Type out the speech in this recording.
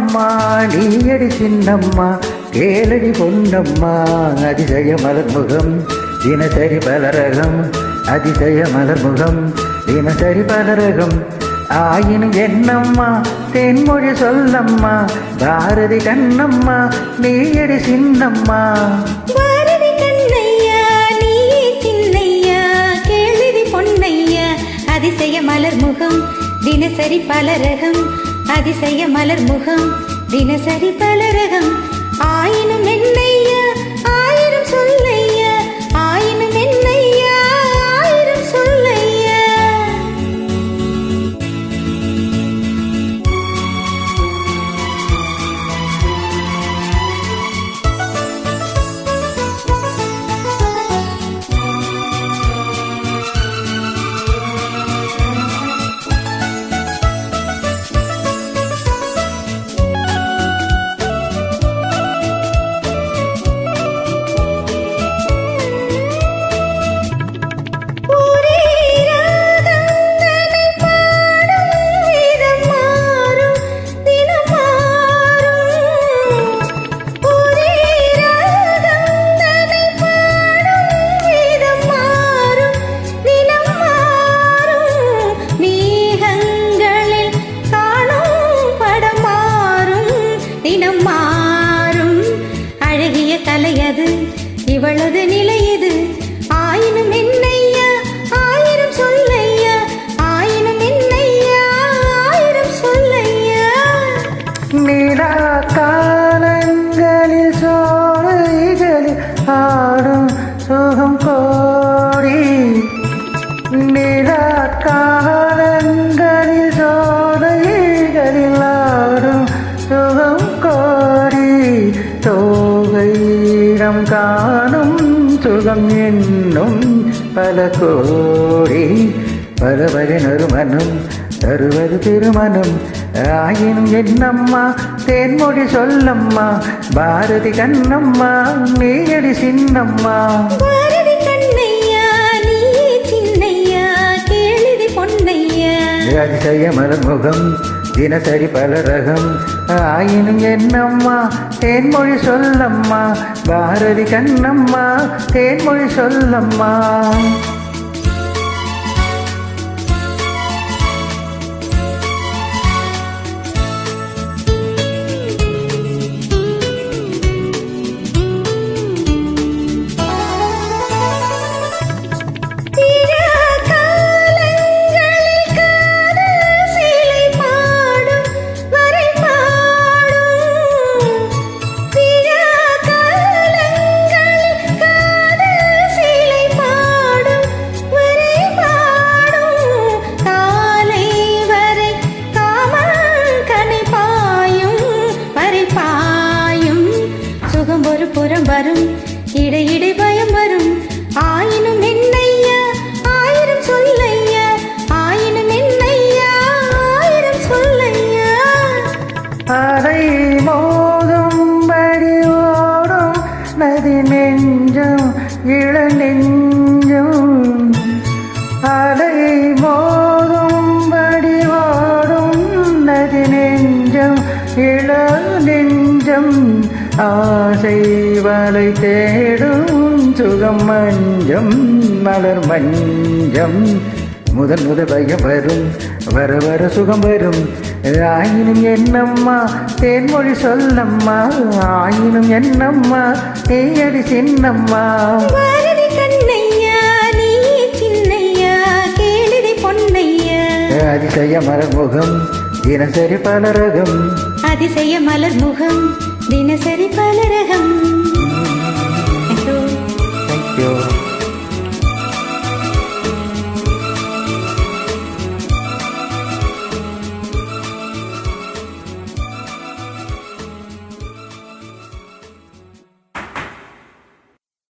என்னம்மா நீயடி சின்னம்மா கேளடி பொன்னம்மா அதிசய மலர்முகம் தினசரி பலரகம் அதிசய மலர்முகம் தினசரி பலரகம் ஆயினும் என்னம்மா தென்மொழி சொல்லம்மா பாரதி கண்ணம்மா நீயடி சின்னம்மா பாரதி கண்ணையா நீ சின்னையா கேள்வி பொன்னையா அதிசய மலர்முகம் தினசரி பலரகம் அதிசய மலர்முகம் தினசரி பலரகம் ஆயினும் என்னையா ஆயிரம் சொல்லையா ஆயினும் என்னையா ஆயிரம் சொல்லையா கலையது இவளது நிலையது ஆயினும் என்னையா ஆயிரம் சொல்லையா ஆயினும் என்னையா ஆயிரம் சொல்லையா நிலா காலங்களில் சோலைகளில் ஆடும் சுகம் கோடி நிலா காலங்களில் சோலைகளில் ஆடும் சுகம் கோடி தோகையிடம் காணும் சுகம் என்னும் பல கோடி பல வகை நறுமணம் தருவது திருமணம் ஆயினும் என்னம்மா தேன்மொழி சொல்லம்மா பாரதி கண்ணம்மா நீயடி சின்னம்மா பாரதி கண்ணையா நீ சின்னையா கேள்வி பொன்னையா அதிசய மலர்முகம் தினசரி பலரகம் ஆயினும் என்னம்மா தேன்மொழி சொல்லம்மா பாரதி கண்ணம்மா தேன்மொழி சொல்லம்மா புறம் வரும் இடையிடை பயம் வரும் ஆயினும் என்னையா ஆயிரம் சொல்லையா ஆயினும் என்னையா ஆயிரம் சொல்லையா அதை மோதும்படி ஓடும் நதி நெஞ்சம் இள நெஞ்சம் அதை மோதும்படி ஓடும் நதி நெஞ்சம் இள நெஞ்சம் ஆசை வலை தேடும் சுகம் மஞ்சம் மலர் மஞ்சம் முதல் பயம் வரும் வர வர சுகம் வரும் ஆயினும் என்னம்மா தேன்மொழி சொல்லம்மா ஆயினும் என்னம்மா தேயடி சின்னம்மா பாரதி கண்ணையா நீ சின்னையா கேள்வி பொன்னையா அதிசய மலர்முகம் தினசரி பலரகம் அதிசய மலர்முகம் தினசரி பலரகம்